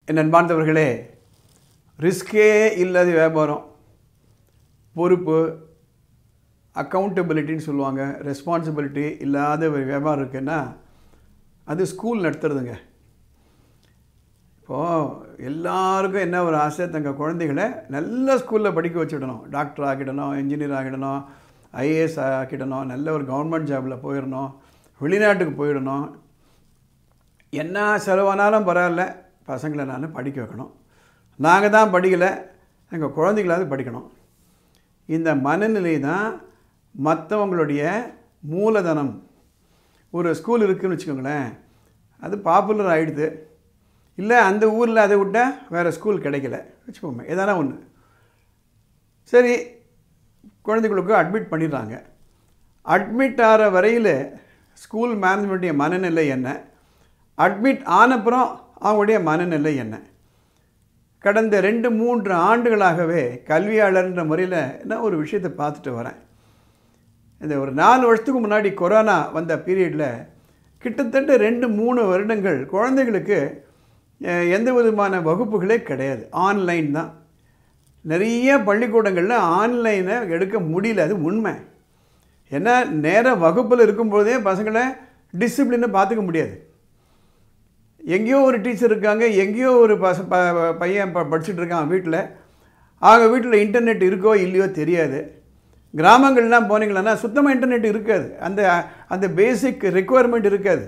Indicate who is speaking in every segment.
Speaker 1: என் அன்பார்ந்தவர்களே, ரிஸ்கே இல்லாத வியாபாரம், பொறுப்பு, அக்கௌண்டபிலிட்டின்னு சொல்லுவாங்க, ரெஸ்பான்சிபிலிட்டி இல்லாத ஒரு வியாபாரம் இருக்குன்னா அது ஸ்கூல் நடத்துறதுங்க. இப்போது எல்லாருக்கும் என்ன ஒரு ஆசை, தங்கள் குழந்தைகளை நல்ல ஸ்கூலில் படிக்க வச்சுடணும், டாக்டர் ஆக்கிடணும், இன்ஜினியர் ஆகிடணும், ஐஏஎஸ் ஆக்கிடணும், நல்ல ஒரு கவர்மெண்ட் ஜாபில் போயிடணும், வெளிநாட்டுக்கு போயிடணும், என்ன செலவானாலும் பரவாயில்ல, பசங்களை நான் படிக்க வைக்கணும், நாங்கள் தான் படிக்கலை, எங்கள் குழந்தைகளாவது படிக்கணும். இந்த மனநிலை தான் மற்றவங்களுடைய மூலதனம். ஒரு ஸ்கூல் இருக்குதுன்னு வச்சுக்கோங்களேன், அது பாப்புலர் ஆகிடுது, இல்லை அந்த ஊரில் அதை விட்டால் வேறு ஸ்கூல் கிடைக்கல வச்சுக்கோங்க, எதானா ஒன்று. சரி, குழந்தைகளுக்கு அட்மிட் பண்ணிடுறாங்க. அட்மிட் ஆகிற வரையில் ஸ்கூல் மேனேஜ்மெண்ட்டுடைய மனநிலை என்ன, அட்மிட் ஆனப்புறம் அவங்களுடைய மனநிலை என்ன? கடந்த 2-3 ஆண்டுகளாகவே கல்வியாளர்ன்ற முறையில் நான் ஒரு விஷயத்தை பார்த்துட்டு வரேன். இந்த ஒரு 4 வருஷத்துக்கு முன்னாடி கொரோனா வந்த பீரியடில் கிட்டத்தட்ட 2-3 வருடங்கள் குழந்தைகளுக்கு எந்த விதமான வகுப்புகளே கிடையாது, ஆன்லைன் தான். நிறைய பள்ளிக்கூடங்களில் ஆன்லைனை எடுக்க முடியல, அது உண்மை. ஏன்னா நேராக வகுப்பில் இருக்கும்போதே பசங்களை டிசிப்ளினை பார்த்துக்க முடியாது. எங்கேயோ ஒரு டீச்சர் இருக்காங்க, எங்கேயோ ஒரு பையன் படிச்சுட்டு இருக்கான் வீட்டில், அவங்க வீட்டில் இன்டர்நெட் இருக்கோ இல்லையோ தெரியாது. கிராமங்கள்லாம் போனீங்களன்னா சுத்தமாக இன்டர்நெட் இருக்காது, அந்த பேசிக் ரெக்குவயர்மெண்ட் இருக்காது.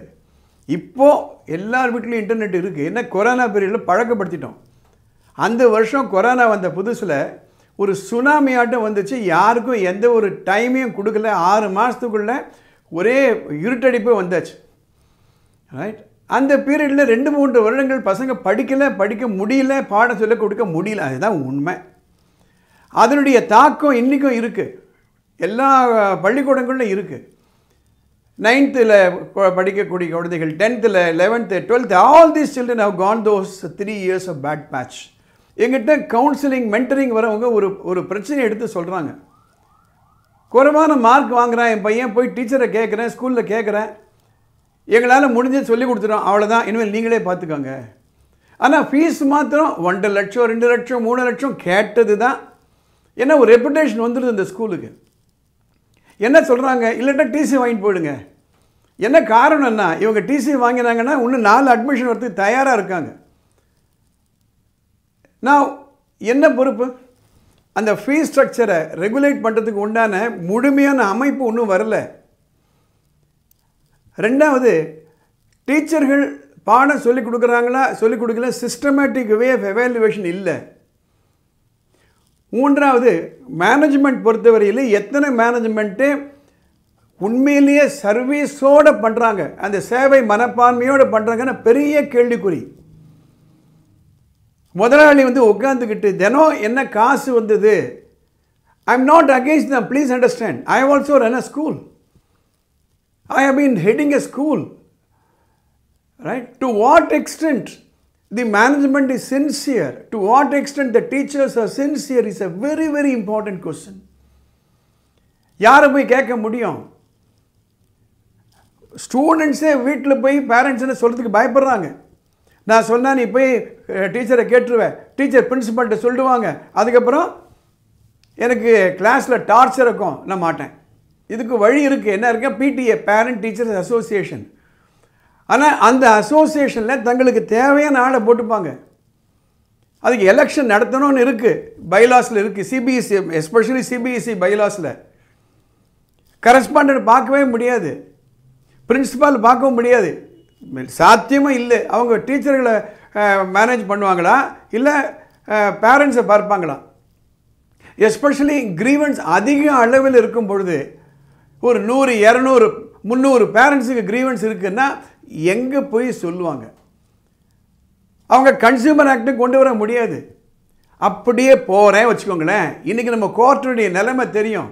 Speaker 1: இப்போது எல்லார் வீட்லேயும் இன்டர்நெட் இருக்குது. என்ன கொரோனா பீரியடில் பழக்கப்படுத்திட்டோம். அந்த வருஷம் கொரோனா வந்த புதுசில் ஒரு சுனாமி ஆட்டம் வந்துச்சு, யாருக்கும் எந்த ஒரு டைமையும் கொடுக்கல, 6 மாதத்துக்குள்ளே ஒரே இருட்டடிப்பு வந்தாச்சு, ரைட். அந்த பீரியடில் 2-3 வருடங்கள் பசங்க படிக்க முடியல, பாடம் சொல்ல கொடுக்க முடியல, அதுதான் உண்மை. அதனுடைய தாக்கம் இன்றைக்கும் இருக்குது, எல்லா பள்ளிக்கூடங்களிலும் இருக்குது. 9th படிக்கக்கூடிய குழந்தைகள், 10th 11th 12th, all these children have gone those 3 years of bad batch. எங்கிட்ட கவுன்சிலிங் மென்டரிங் வரவங்க ஒரு பிரச்சனையை எடுத்து சொல்கிறாங்க. குறைவான மார்க் வாங்குகிறான் என் பையன், போய் டீச்சரை கேட்குறேன், ஸ்கூலில் கேட்குறேன், எங்களால் முடிஞ்சது சொல்லி கொடுத்துட்டோம், அவ்வளோதான், இனிமேல் நீங்களே பார்த்துக்கோங்க. ஆனால் ஃபீஸ் மாத்திரம் 1.5 லட்சம் 2 லட்சம் 3 லட்சம் கேட்டது தான். ஏன்னா ஒரு ரெப்புடேஷன் வந்துடுது இந்த ஸ்கூலுக்கு. என்ன சொல்கிறாங்க, இல்லைன்னா டிசி வாங்கிட்டு போயிடுங்க. என்ன காரணம்னா, இவங்க டிசி வாங்கினாங்கன்னா இன்னும் 4 அட்மிஷன் வரதுக்கு தயாராக இருக்காங்க. நான் என்ன பொறுப்பு? அந்த ஃபீஸ் ஸ்ட்ரக்சரை ரெகுலேட் பண்ணுறதுக்கு உண்டான முழுமையான அமைப்பு இன்னும் வரல. ரெண்டாவது, டீச்சர்கள் பாடம் சொல்லிக் கொடுக்குறாங்களா சொல்லிக் கொடுக்கல, சிஸ்டமேட்டிக் வே ஆஃப் எவாலுவேஷன் இல்லை. மூன்றாவது, மேனேஜ்மெண்ட் பொறுத்தவரையில் எத்தனை மேனேஜ்மெண்ட்டு உண்மையிலேயே சர்வீஸோடு பண்ணுறாங்க, அந்த சேவை மனப்பான்மையோடு பண்ணுறாங்கன்னு பெரிய கேள்விக்குறி. முதலாளி உட்காந்துக்கிட்டு தினம் என்ன காசு வந்தது, I am not against them, please understand, I have also run a school, I have been heading a school, right? To what extent the management is sincere, to what extent the teachers are sincere is a very, very important question. யாரை போய் கேட்க முடியும்? ஸ்டூடெண்ட்ஸே வீட்டில் போய் பேரண்ட்ஸ்னு சொல்கிறதுக்கு பயப்படுறாங்க. நான் சொன்னால் நீ போய் டீச்சரை கேட்டுருவேன், டீச்சர் பிரின்சிபல்கிட்ட சொல்லிடுவாங்க, அதுக்கப்புறம் எனக்கு கிளாஸில் டார்ச்சர் இருக்கும், நான் மாட்டேன். இதுக்கு வழி இருக்குது, என்ன இருக்குது? PTA, parent teachers association. ஆனால் அந்த அசோசியேஷனில் தங்களுக்கு தேவையான ஆளை போட்டுப்பாங்க. அதுக்கு எலெக்ஷன் நடத்தணும்னு இருக்குது, பைலாஸில் இருக்குது, சிபிஎஸ்சி, எஸ்பெஷலி சிபிஎஸ்சி பைலாஸில். கரஸ்பாண்டன்ட் பார்க்கவே முடியாது, பிரின்சிபால் பார்க்கவும் முடியாது, சாத்தியமாக இல்லை. அவங்க டீச்சர்களை மேனேஜ் பண்ணுவாங்களா இல்லை பேரண்ட்ஸை பார்ப்பாங்களா? எஸ்பெஷலி கிரீவன்ஸ் அதிக அளவில் இருக்கும் பொழுது, ஒரு 100, 200, 300 பேரண்ட்ஸுக்கு கிரீவன்ஸ் இருக்குன்னா எங்கே போய் சொல்லுவாங்க? அவங்க கன்சியூமர் ஆக்டை கொண்டு வர முடியாது. அப்படியே போகிறேன் வச்சுக்கோங்களேன், இன்றைக்கி நம்ம கோர்ட்டுடைய நிலைமை தெரியும்.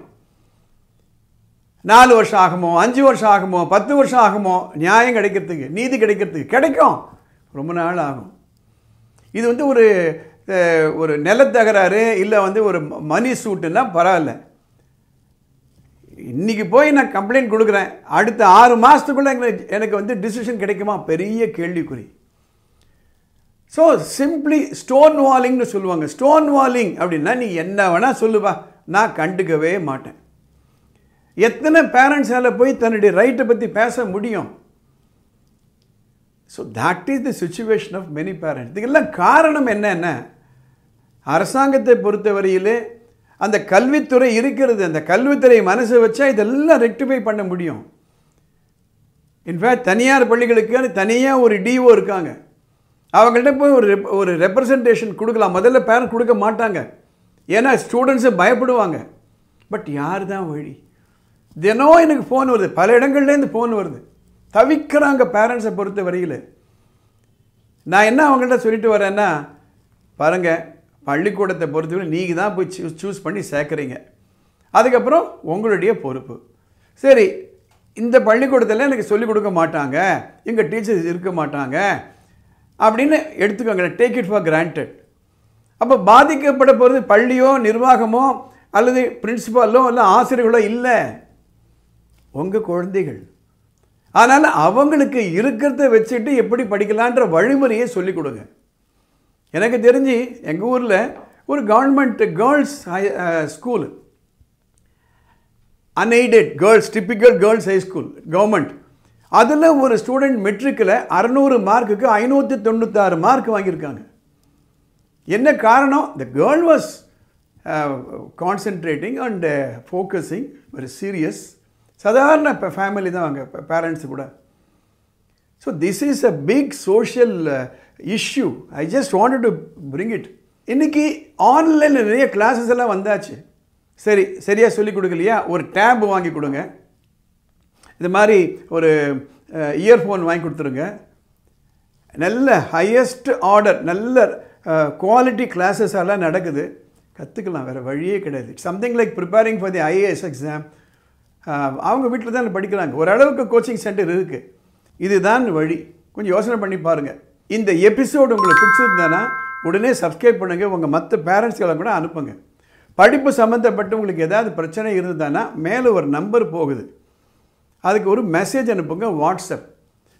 Speaker 1: 4 வருஷம் ஆகுமோ, 5 வருஷம் ஆகுமோ, 10 வருஷம் ஆகுமோ நியாயம் கிடைக்கிறதுக்கு, நீதி கிடைக்கிறதுக்கு? கிடைக்கும், ரொம்ப நாள் ஆகும். இது ஒரு நிலத்தகராறு இல்லை ஒரு மணி சூட்டுன்னா பரவாயில்ல. இன்றைக்கி போய் நான் கம்ப்ளைண்ட் கொடுக்குறேன், அடுத்த 6 மாதத்துக்குள்ளே எனக்கு டிசிஷன் கிடைக்குமா? பெரிய கேள்விக்குறி. ஸோ சிம்பிளி ஸ்டோன் வாலிங்னு சொல்லுவாங்க. ஸ்டோன் வாலிங் அப்படின்னா நீ என்ன வேணால் சொல்லுவா, நான் கண்டுக்கவே மாட்டேன். எத்தனை பேரண்ட்ஸால் போய் தன்னுடைய ரைட்டை பற்றி பேச முடியும்? So that is the situation of many parents. இதுக்கெல்லாம் காரணம் என்னென்ன, அரசாங்கத்தை பொறுத்தவரையிலே அந்த கல்வித்துறை இருக்கிறது. அந்த கல்வித்துறை மனசை வச்சா இதெல்லாம் ரெக்டிஃபை பண்ண முடியும். இன்ஃபேக்ட் தனியார் பள்ளிகளுக்கு தனியாக ஒரு டிஓ இருக்காங்க. அவங்கள்ட்ட போய் ஒரு ரெப்ரசன்டேஷன் கொடுக்கலாம். முதல்ல பேரண்ட் கொடுக்க மாட்டாங்க, ஏன்னா ஸ்டூடெண்ட்ஸை பயப்படுவாங்க. பட் யார் தான் வழி? தினம் எனக்கு ஃபோன் வருது, பல இடங்கள்லேருந்து ஃபோன் வருது, தவிக்கிறாங்க பேரண்ட்ஸை பொறுத்த வரையில். நான் என்ன அவங்கள்ட்ட சொல்லிட்டு வரேன்னா, பாருங்கள், பள்ளிக்கூடத்தை பொறுத்தவரை நீங்கள் தான் போய் சூஸ் பண்ணி சேர்க்குறீங்க, அதுக்கப்புறம் உங்களுடைய பொறுப்பு. சரி, இந்த பள்ளிக்கூடத்தில் எனக்கு சொல்லிக் கொடுக்க மாட்டாங்க, எங்கள் டீச்சர்ஸ் இருக்க மாட்டாங்க அப்படின்னு எடுத்துக்கோங்க, டேக் இட் ஃபார் கிராண்டட். அப்போ பாதிக்கப்பட போகிறது பள்ளியோ நிர்வாகமோ அல்லது பிரின்சிபாலோ இல்லை ஆசிரியர்களோ இல்லை, உங்கள் குழந்தைகள். அதனால் அவங்களுக்கு இருக்கிறத வச்சுட்டு எப்படி படிக்கலான்ற வழிமுறையை சொல்லிக் கொடுங்க. எனக்கு தெரிஞ்சு எங்கள் ஊரில் ஒரு government girls school, unaided girls, typical girls high school government, அதில் ஒரு ஸ்டூடெண்ட் மெட்ரிக்கில் 600 மார்க்குக்கு 596 மார்க் வாங்கியிருக்காங்க. என்ன காரணம்? The girl was concentrating and focusing, very serious. சாதாரண ஃபேமிலி தான் அவங்க பேரண்ட்ஸு கூட. So this is a big social issue. I just wanted to bring it. இன்றைக்கி ஆன்லைனில் நிறைய கிளாஸஸ் எல்லாம் வந்தாச்சு. சரி, சரியாக சொல்லிக் கொடுக்கலையா, ஒரு டேப் வாங்கி கொடுங்க, இது மாதிரி ஒரு இயர்ஃபோன் வாங்கி கொடுத்துருங்க, நல்ல ஹையஸ்ட் ஆர்டர் நல்ல குவாலிட்டி கிளாஸஸ் எல்லாம் நடக்குது, கற்றுக்கலாம், வேறு வழியே கிடையாது. Something like preparing for the IAS exam. அவங்க வீட்டில் தான் படிக்கிறாங்க, ஓரளவுக்கு கோச்சிங் சென்டர் இருக்குது. இதுதான் வழி. கொஞ்சம் யோசனை பண்ணி பாருங்கள். இந்த எபிசோடு உங்களுக்கு பிடிச்சிருந்தானா உடனே சப்ஸ்கிரைப் பண்ணுங்கள், உங்கள் மற்ற பேரண்ட்ஸ்களை கூட அனுப்புங்க. படிப்பு சம்மந்தப்பட்டு உங்களுக்கு ஏதாவது பிரச்சனை இருந்ததுன்னா மேலே ஒரு நம்பர் போகுது, அதுக்கு ஒரு மெசேஜ் அனுப்புங்க. வாட்ஸ்அப்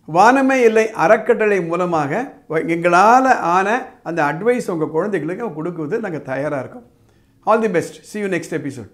Speaker 1: வானமே இல்லை அறக்கட்டளை மூலமாக எங்களால் ஆன அந்த அட்வைஸ் உங்கள் குழந்தைகளுக்கு கொடுக்குவது நாங்கள் தயாராக இருக்கோம். All the best. see you next episode.